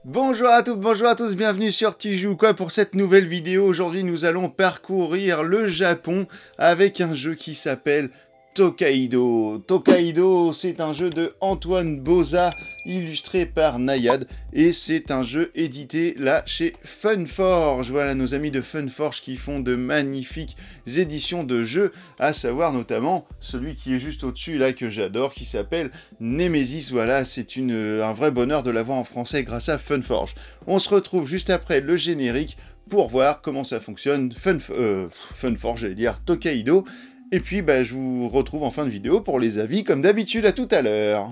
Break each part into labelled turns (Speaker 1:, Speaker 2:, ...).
Speaker 1: Bonjour à toutes, bonjour à tous, bienvenue sur Tu joues quoi pour cette nouvelle vidéo. Aujourd'hui nous allons parcourir le Japon avec un jeu qui s'appelle Tokaido. Tokaido, c'est un jeu de Antoine Boza, illustré par Nayad, et c'est un jeu édité là chez Funforge. Voilà nos amis de Funforge qui font de magnifiques éditions de jeux, à savoir notamment celui qui est juste au-dessus là que j'adore, qui s'appelle Nemesis. Voilà, c'est un vrai bonheur de l'avoir en français grâce à Funforge. On se retrouve juste après le générique pour voir comment ça fonctionne Funforge, j'allais dire Tokaido. Et puis je vous retrouve en fin de vidéo pour les avis comme d'habitude. À tout à l'heure.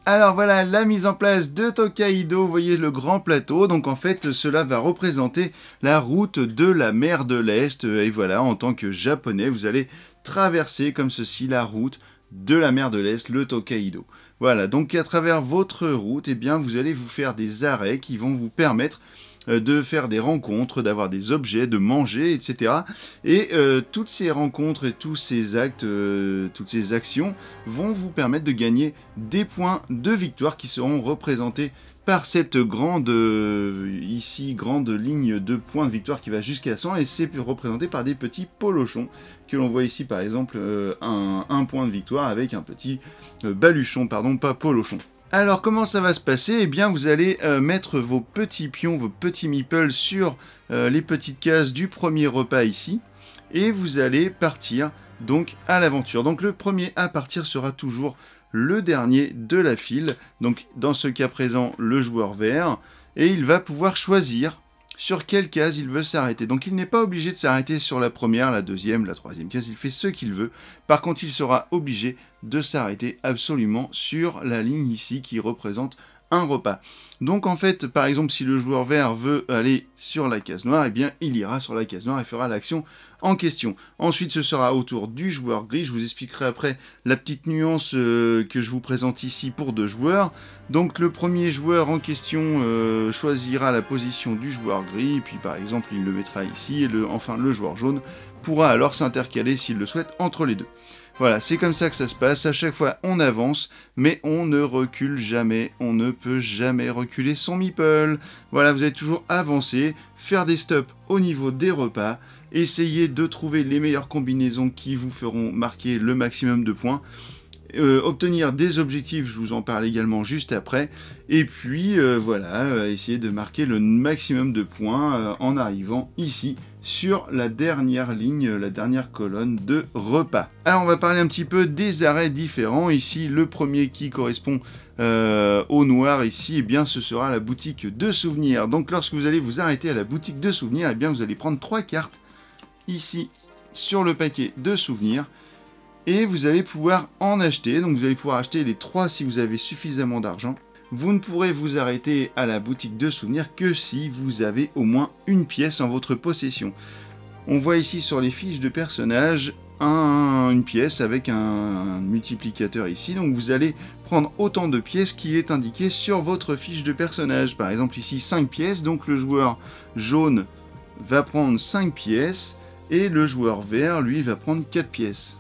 Speaker 1: Alors voilà la mise en place de Tokaido, vous voyez le grand plateau, donc en fait cela va représenter la route de la mer de l'Est, et voilà, en tant que japonais, vous allez traverser comme ceci la route de la mer de l'Est, le Tokaido. Voilà, donc à travers votre route, eh bien, vous allez vous faire des arrêts qui vont vous permettre de faire des rencontres, d'avoir des objets, de manger, etc. Et toutes ces rencontres et tous ces actes, toutes ces actions vont vous permettre de gagner des points de victoire qui seront représentés par cette grande, grande ligne de points de victoire qui va jusqu'à 100, et c'est représenté par des petits polochons que l'on voit ici, par exemple un point de victoire avec un petit baluchon, pardon, pas polochon. Alors comment ça va se passer? Eh bien vous allez mettre vos petits pions, vos petits meeples sur les petites cases du premier repas ici, et vous allez partir donc à l'aventure. Donc le premier à partir sera toujours le dernier de la file, donc dans ce cas présent le joueur vert, et il va pouvoir choisir sur quelle case il veut s'arrêter. Donc il n'est pas obligé de s'arrêter sur la première, la deuxième, la troisième case, il fait ce qu'il veut. Par contre, il sera obligé de s'arrêter absolument sur la ligne ici qui représente un repas. Donc en fait, par exemple, si le joueur vert veut aller sur la case noire, eh bien il ira sur la case noire et fera l'action en question. Ensuite, ce sera au tour du joueur gris. Je vous expliquerai après la petite nuance que je vous présente ici pour deux joueurs. Donc le premier joueur en question choisira la position du joueur gris, et puis par exemple il le mettra ici, et enfin le joueur jaune pourra alors s'intercaler s'il le souhaite entre les deux. Voilà, c'est comme ça que ça se passe, à chaque fois on avance, mais on ne recule jamais, on ne peut jamais reculer son meeple. Voilà, vous allez toujours avancer, faire des stops au niveau des repas, essayer de trouver les meilleures combinaisons qui vous feront marquer le maximum de points, obtenir des objectifs, je vous en parle également juste après, et puis voilà, essayer de marquer le maximum de points en arrivant ici sur la dernière ligne, la dernière colonne de repas. Alors on va parler un petit peu des arrêts différents. Ici le premier qui correspond au noir ici, eh bien ce sera la boutique de souvenirs. Donc lorsque vous allez vous arrêter à la boutique de souvenirs, eh bien vous allez prendre 3 cartes ici sur le paquet de souvenirs, et vous allez pouvoir en acheter. Donc vous allez pouvoir acheter les 3 si vous avez suffisamment d'argent. Vous ne pourrez vous arrêter à la boutique de souvenirs que si vous avez au moins une pièce en votre possession. On voit ici sur les fiches de personnages une pièce avec un multiplicateur ici, donc vous allez prendre autant de pièces qui est indiqué sur votre fiche de personnage. Par exemple ici 5 pièces, donc le joueur jaune va prendre 5 pièces, et le joueur vert lui va prendre 4 pièces.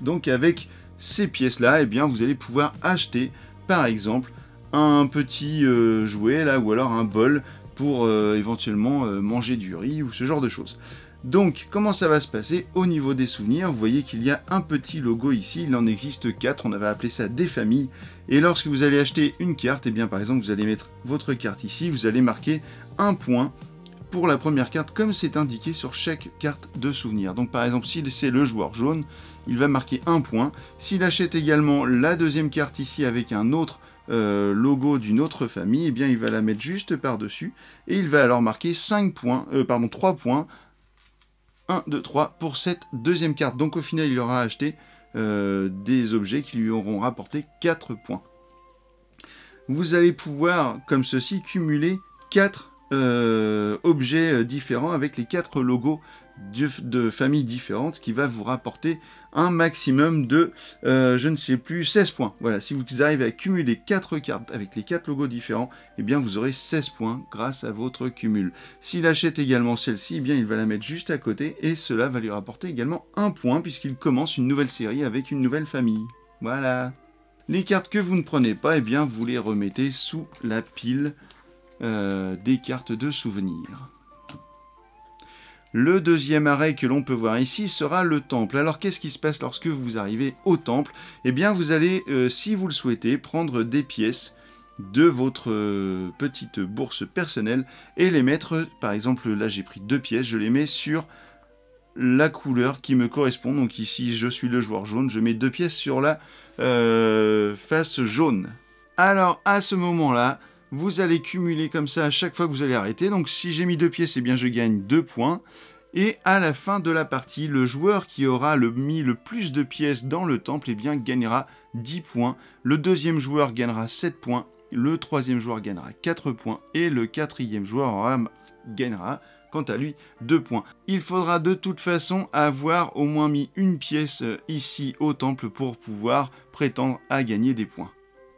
Speaker 1: Donc avec ces pièces-là, eh bien, vous allez pouvoir acheter, par exemple, un petit jouet, là, ou alors un bol pour éventuellement manger du riz, ou ce genre de choses. Donc, comment ça va se passer au niveau des souvenirs? Vous voyez qu'il y a un petit logo ici, il en existe 4, on avait appelé ça des familles. Et lorsque vous allez acheter une carte, eh bien, par exemple, vous allez mettre votre carte ici, vous allez marquer un point pour la première carte, comme c'est indiqué sur chaque carte de souvenir. Donc par exemple, si c'est le joueur jaune, il va marquer un point. S'il achète également la deuxième carte ici avec un autre logo d'une autre famille, eh bien il va la mettre juste par-dessus, et il va alors marquer 3 points, 1, 2, 3, pour cette deuxième carte. Donc au final, il aura acheté des objets qui lui auront rapporté 4 points. Vous allez pouvoir, comme ceci, cumuler 4 objets différents avec les 4 logos de familles différentes, ce qui va vous rapporter un maximum de, je ne sais plus, 16 points. Voilà, si vous arrivez à cumuler 4 cartes avec les 4 logos différents, eh bien vous aurez 16 points grâce à votre cumul. S'il achète également celle-ci, eh bien il va la mettre juste à côté et cela va lui rapporter également 1 point puisqu'il commence une nouvelle série avec une nouvelle famille. Voilà. Les cartes que vous ne prenez pas, eh bien vous les remettez sous la pile des cartes de souvenirs. Le deuxième arrêt que l'on peut voir ici sera le temple. Alors qu'est-ce qui se passe lorsque vous arrivez au temple? Eh bien vous allez, si vous le souhaitez, prendre des pièces de votre petite bourse personnelle et les mettre, par exemple là j'ai pris 2 pièces, je les mets sur la couleur qui me correspond. Donc ici je suis le joueur jaune, je mets 2 pièces sur la face jaune. Alors à ce moment-là, vous allez cumuler comme ça à chaque fois que vous allez arrêter. Donc si j'ai mis 2 pièces, eh bien je gagne 2 points. Et à la fin de la partie, le joueur qui aura mis le plus de pièces dans le temple, eh bien gagnera 10 points. Le deuxième joueur gagnera 7 points. Le troisième joueur gagnera 4 points. Et le quatrième joueur gagnera, quant à lui, 2 points. Il faudra de toute façon avoir au moins mis une pièce ici au temple pour pouvoir prétendre à gagner des points.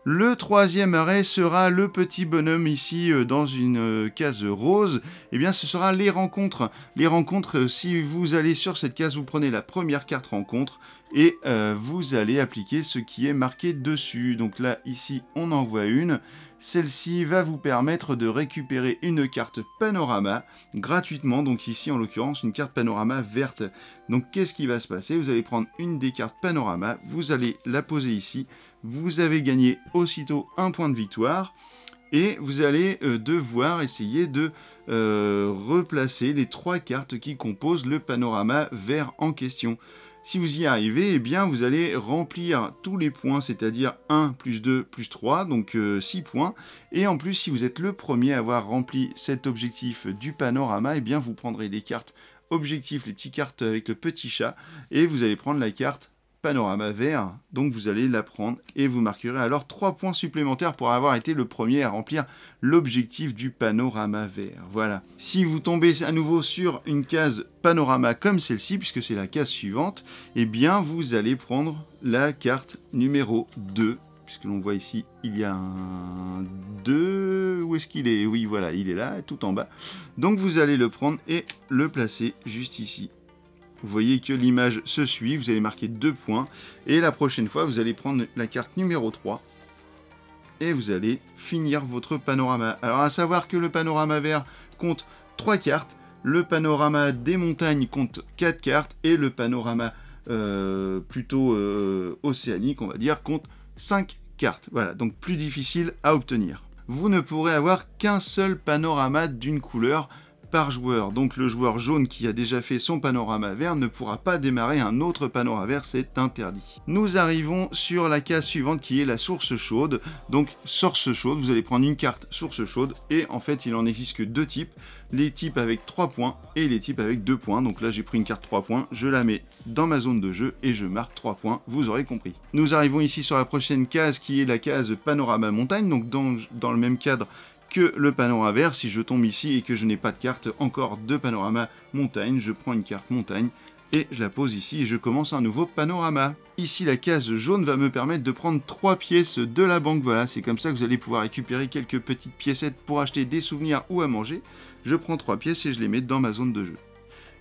Speaker 1: Le troisième arrêt sera le petit bonhomme ici dans une case rose. Eh bien, ce sera les rencontres. Les rencontres, si vous allez sur cette case, vous prenez la première carte rencontre et vous allez appliquer ce qui est marqué dessus. Donc là, ici, on en voit une. Celle-ci va vous permettre de récupérer une carte panorama gratuitement. Donc ici, en l'occurrence, une carte panorama verte. Donc qu'est-ce qui va se passer? Vous allez prendre une des cartes panorama, vous allez la poser ici. Vous avez gagné aussitôt 1 point de victoire et vous allez devoir essayer de replacer les 3 cartes qui composent le panorama vert en question. Si vous y arrivez, eh bien vous allez remplir tous les points, c'est-à-dire 1 plus 2 plus 3, donc 6 points. Et en plus, si vous êtes le premier à avoir rempli cet objectif du panorama, eh bien vous prendrez les cartes objectifs, les petites cartes avec le petit chat, et vous allez prendre la carte panorama vert, donc vous allez la prendre et vous marquerez alors 3 points supplémentaires pour avoir été le premier à remplir l'objectif du panorama vert. Voilà. Si vous tombez à nouveau sur une case panorama comme celle-ci, puisque c'est la case suivante, eh bien vous allez prendre la carte numéro 2, puisque l'on voit ici, il y a un 2, où est-ce qu'il est? Oui, voilà, il est là, tout en bas. Donc vous allez le prendre et le placer juste ici. Vous voyez que l'image se suit, vous allez marquer 2 points. Et la prochaine fois, vous allez prendre la carte numéro 3. Et vous allez finir votre panorama. Alors à savoir que le panorama vert compte 3 cartes. Le panorama des montagnes compte 4 cartes. Et le panorama plutôt océanique, on va dire, compte 5 cartes. Voilà, donc plus difficile à obtenir. Vous ne pourrez avoir qu'un seul panorama d'une couleur par joueur. Donc le joueur jaune qui a déjà fait son panorama vert ne pourra pas démarrer un autre panorama vert, c'est interdit. Nous arrivons sur la case suivante qui est la source chaude. Donc source chaude, vous allez prendre une carte source chaude et en fait il en existe que 2 types. Les types avec 3 points et les types avec 2 points. Donc là j'ai pris une carte 3 points, je la mets dans ma zone de jeu et je marque 3 points, vous aurez compris. Nous arrivons ici sur la prochaine case qui est la case panorama montagne, donc dans le même cadre que le panorama vert. Si je tombe ici et que je n'ai pas de carte encore de panorama montagne, je prends une carte montagne et je la pose ici et je commence un nouveau panorama. Ici la case jaune va me permettre de prendre 3 pièces de la banque. Voilà, c'est comme ça que vous allez pouvoir récupérer quelques petites piécettes pour acheter des souvenirs ou à manger. Je prends 3 pièces et je les mets dans ma zone de jeu.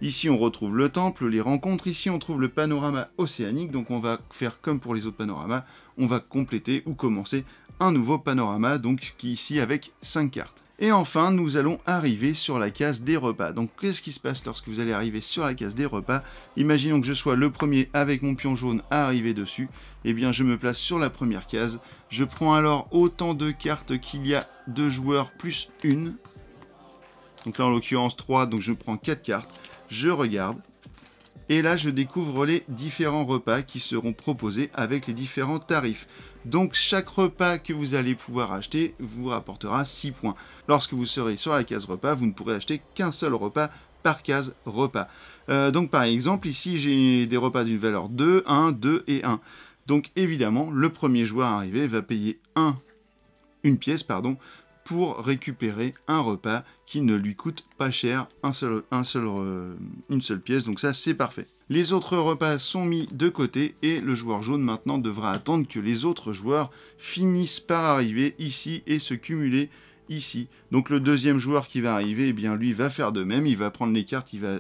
Speaker 1: Ici on retrouve le temple, les rencontres, ici on trouve le panorama océanique, donc on va faire comme pour les autres panoramas, on va compléter ou commencer un nouveau panorama, donc qui est ici avec 5 cartes. Et enfin, nous allons arriver sur la case des repas. Donc qu'est-ce qui se passe lorsque vous allez arriver sur la case des repas? Imaginons que je sois le premier avec mon pion jaune à arriver dessus. Eh bien, je me place sur la première case. Je prends alors autant de cartes qu'il y a de joueurs plus une. Donc là, en l'occurrence 3, donc je prends 4 cartes. Je regarde. Et là, je découvre les différents repas qui seront proposés avec les différents tarifs. Donc, chaque repas que vous allez pouvoir acheter vous rapportera 6 points. Lorsque vous serez sur la case repas, vous ne pourrez acheter qu'un seul repas par case repas. Donc, par exemple, ici, j'ai des repas d'une valeur 2, 1, 2 et 1. Donc, évidemment, le premier joueur arrivé va payer une pièce, pour récupérer un repas qui ne lui coûte pas cher, une seule pièce, donc ça c'est parfait. Les autres repas sont mis de côté et le joueur jaune maintenant devra attendre que les autres joueurs finissent par arriver ici et se cumuler ici. Donc le deuxième joueur qui va arriver, eh bien lui va faire de même, il va prendre les cartes, il va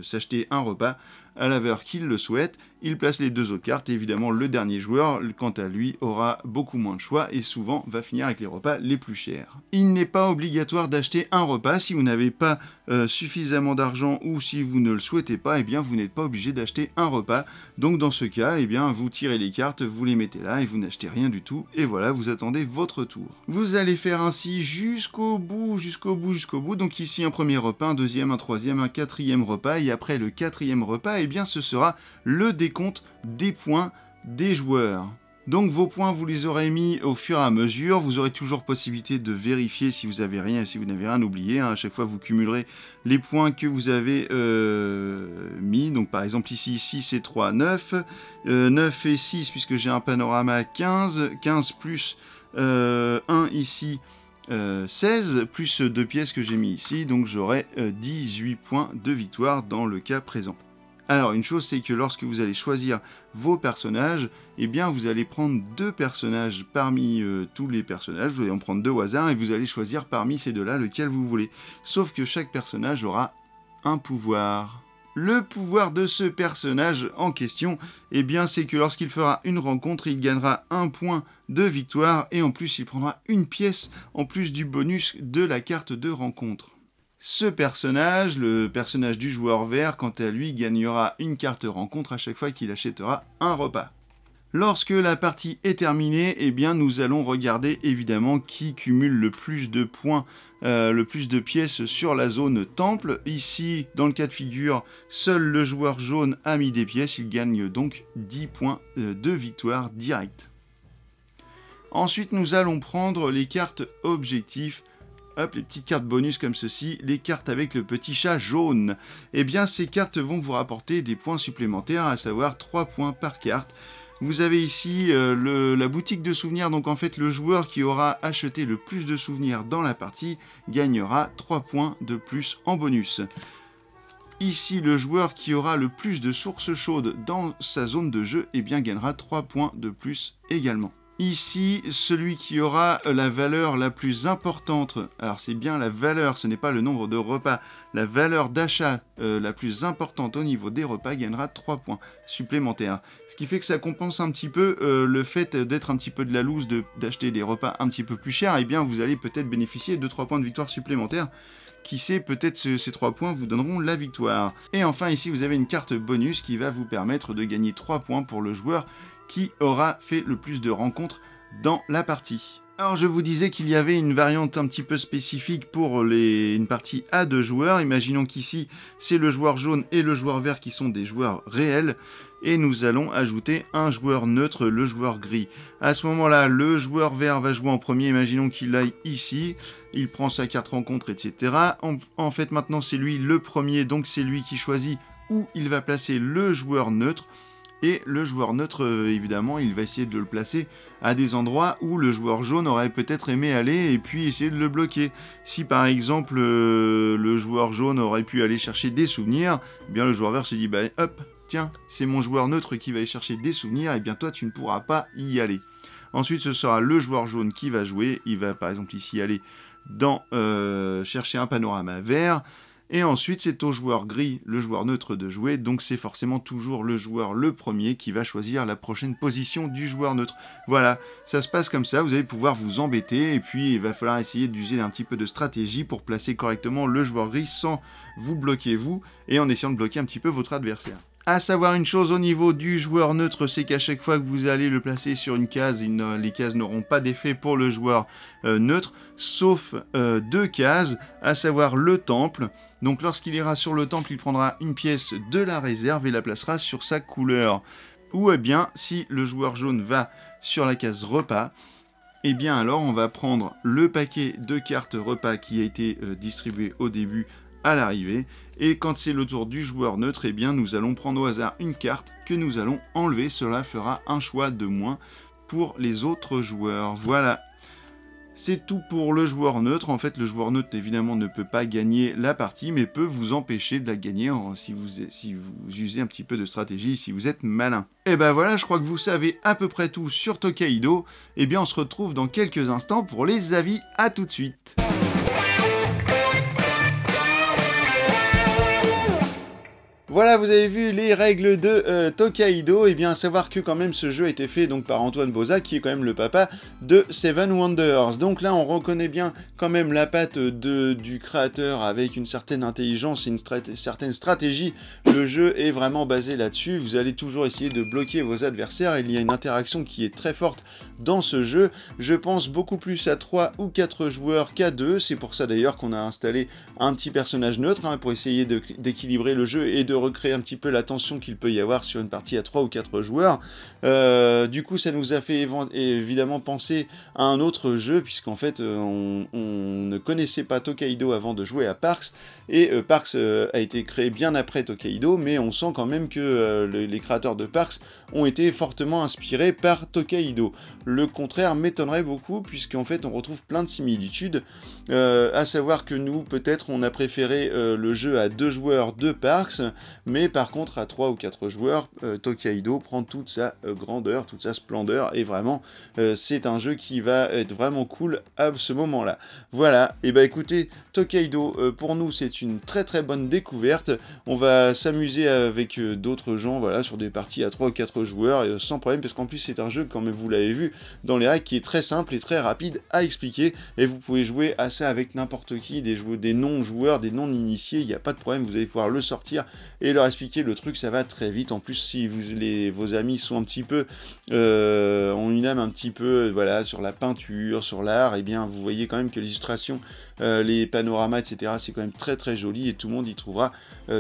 Speaker 1: s'acheter un repas à la valeur qu'il le souhaite, il place les deux autres cartes, et évidemment le dernier joueur, quant à lui, aura beaucoup moins de choix et souvent va finir avec les repas les plus chers. Il n'est pas obligatoire d'acheter un repas si vous n'avez pas suffisamment d'argent ou si vous ne le souhaitez pas, eh bien vous n'êtes pas obligé d'acheter un repas. Donc dans ce cas, eh bien vous tirez les cartes, vous les mettez là et vous n'achetez rien du tout, et voilà, vous attendez votre tour. Vous allez faire ainsi jusqu'au bout, donc ici un premier repas, un deuxième, un troisième, un quatrième repas, et après le quatrième repas, eh bien ce sera le décompte des points des joueurs. Donc vos points, vous les aurez mis au fur et à mesure, vous aurez toujours possibilité de vérifier si vous n'avez rien oublié, hein. À chaque fois vous cumulerez les points que vous avez mis, donc par exemple ici 6 et 3, 9, 9 et 6 puisque j'ai un panorama 15, 15 plus 1 ici, 16 plus 2 pièces que j'ai mis ici, donc j'aurai 18 points de victoire dans le cas présent. Alors une chose c'est que lorsque vous allez choisir vos personnages, eh bien vous allez prendre deux personnages parmi tous les personnages, vous allez en prendre deux au hasard et vous allez choisir parmi ces deux-là lequel vous voulez. Sauf que chaque personnage aura un pouvoir. Le pouvoir de ce personnage en question, eh bien c'est que lorsqu'il fera une rencontre, il gagnera un point de victoire et en plus il prendra une pièce en plus du bonus de la carte de rencontre. Ce personnage, le personnage du joueur vert, quant à lui, gagnera une carte rencontre à chaque fois qu'il achètera un repas. Lorsque la partie est terminée, eh bien nous allons regarder évidemment qui cumule le plus de points, le plus de pièces sur la zone temple. Ici, dans le cas de figure, seul le joueur jaune a mis des pièces, il gagne donc 10 points de victoire directe. Ensuite, nous allons prendre les cartes objectifs. Hop, les petites cartes bonus comme ceci, les cartes avec le petit chat jaune. Eh bien, ces cartes vont vous rapporter des points supplémentaires, à savoir 3 points par carte. Vous avez ici la boutique de souvenirs, donc en fait, le joueur qui aura acheté le plus de souvenirs dans la partie gagnera 3 points de plus en bonus. Ici, le joueur qui aura le plus de sources chaudes dans sa zone de jeu, eh bien, gagnera 3 points de plus également. Ici, celui qui aura la valeur la plus importante, alors c'est bien la valeur, ce n'est pas le nombre de repas, la valeur d'achat la plus importante au niveau des repas gagnera 3 points supplémentaires. Ce qui fait que ça compense un petit peu le fait d'être un petit peu de la loose, d'acheter des repas un petit peu plus chers, et bien vous allez peut-être bénéficier de 3 points de victoire supplémentaires. Qui sait, peut-être ces 3 points vous donneront la victoire. Et enfin ici vous avez une carte bonus qui va vous permettre de gagner 3 points pour le joueur qui aura fait le plus de rencontres dans la partie. Alors je vous disais qu'il y avait une variante un petit peu spécifique pour une partie à 2 joueurs. Imaginons qu'ici c'est le joueur jaune et le joueur vert qui sont des joueurs réels. Et nous allons ajouter un joueur neutre, le joueur gris. À ce moment-là, le joueur vert va jouer en premier. Imaginons qu'il aille ici, il prend sa carte rencontre, etc. En fait maintenant c'est lui le premier, donc c'est lui qui choisit où il va placer le joueur neutre. Et le joueur neutre, évidemment, il va essayer de le placer à des endroits où le joueur jaune aurait peut-être aimé aller et puis essayer de le bloquer. Si par exemple le joueur jaune aurait pu aller chercher des souvenirs, eh bien le joueur vert se dit bah hop, tiens, c'est mon joueur neutre qui va aller chercher des souvenirs, et bien toi tu ne pourras pas y aller. Ensuite ce sera le joueur jaune qui va jouer, il va par exemple ici aller dans chercher un panorama vert. Et ensuite, c'est au joueur gris, le joueur neutre, de jouer, donc c'est forcément toujours le joueur le premier qui va choisir la prochaine position du joueur neutre. Voilà, ça se passe comme ça, vous allez pouvoir vous embêter, et puis il va falloir essayer d'user un petit peu de stratégie pour placer correctement le joueur gris sans vous bloquer vous, et en essayant de bloquer un petit peu votre adversaire. À savoir une chose au niveau du joueur neutre, c'est qu'à chaque fois que vous allez le placer sur une case, les cases n'auront pas d'effet pour le joueur neutre, sauf 2 cases, à savoir le temple. Donc lorsqu'il ira sur le temple, il prendra une pièce de la réserve et la placera sur sa couleur. Ou eh bien, si le joueur jaune va sur la case repas, eh bien alors on va prendre le paquet de cartes repas qui a été distribué au début à l'arrivée, et quand c'est le tour du joueur neutre, eh bien nous allons prendre au hasard une carte que nous allons enlever, cela fera un choix de moins pour les autres joueurs. Voilà. C'est tout pour le joueur neutre. En fait, le joueur neutre, évidemment, ne peut pas gagner la partie, mais peut vous empêcher de la gagner si vous usez un petit peu de stratégie, si vous êtes malin. Et ben voilà, je crois que vous savez à peu près tout sur Tokaido. Eh bien, on se retrouve dans quelques instants pour les avis. À tout de suite. Voilà, vous avez vu les règles de Tokaido. Et bien, à savoir que quand même ce jeu a été fait donc par Antoine Boza, qui est quand même le papa de Seven Wonders. Donc là, on reconnaît bien quand même la patte du créateur avec une certaine intelligence et une certaine stratégie. Le jeu est vraiment basé là-dessus. Vous allez toujours essayer de bloquer vos adversaires. Il y a une interaction qui est très forte dans ce jeu. Je pense beaucoup plus à 3 ou 4 joueurs qu'à 2. C'est pour ça d'ailleurs qu'on a installé un petit personnage neutre pour essayer d'équilibrer le jeu et de recréer un petit peu la tension qu'il peut y avoir sur une partie à 3 ou 4 joueurs. Du coup, ça nous a fait évidemment penser à un autre jeu, puisqu'en fait, on ne connaissait pas Tokaido avant de jouer à Parks, et Parks a été créé bien après Tokaido, mais on sent quand même que les créateurs de Parks ont été fortement inspirés par Tokaido. Le contraire m'étonnerait beaucoup, puisqu'en fait, on retrouve plein de similitudes, à savoir que nous, peut-être, on a préféré le jeu à 2 joueurs de Parks, mais par contre à 3 ou 4 joueurs, Tokaido prend toute sa grandeur, toute sa splendeur, et vraiment c'est un jeu qui va être vraiment cool à ce moment-là. Voilà, et bah écoutez, Tokaido pour nous c'est une très très bonne découverte. On va s'amuser avec d'autres gens, voilà, sur des parties à 3 ou 4 joueurs, sans problème, parce qu'en plus c'est un jeu, comme vous l'avez vu dans les règles, qui est très simple et très rapide à expliquer, et vous pouvez jouer à ça avec n'importe qui, des non-joueurs, des non-initiés, il n'y a pas de problème, vous allez pouvoir le sortir et leur expliquer le truc, ça va très vite. En plus, si vos amis sont un petit peu, ont une âme un petit peu, voilà, sur la peinture, sur l'art, et bien vous voyez quand même que les illustrations, les panoramas, etc., c'est quand même très très joli, et tout le monde y trouvera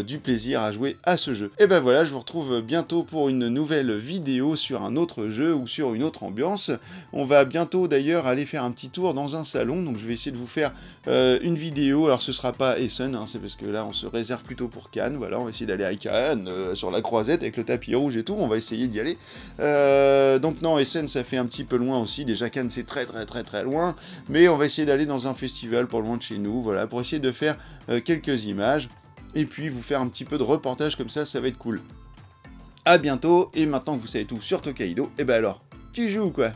Speaker 1: du plaisir à jouer à ce jeu. Et ben voilà, je vous retrouve bientôt pour une nouvelle vidéo sur un autre jeu ou sur une autre ambiance. On va bientôt d'ailleurs aller faire un petit tour dans un salon, donc je vais essayer de vous faire une vidéo. Alors ce sera pas Essen, c'est parce que là on se réserve plutôt pour Cannes, voilà, on va essayer d'aller à Cannes, sur la croisette avec le tapis rouge et tout, on va essayer d'y aller. Donc non, Essen ça fait un petit peu loin aussi, déjà Cannes c'est très très très très loin, mais on va essayer d'aller dans un festival pas loin de chez nous, voilà, pour essayer de faire quelques images, et puis vous faire un petit peu de reportage comme ça va être cool. A bientôt, et maintenant que vous savez tout sur Tokaido, et ben alors, tu joues quoi?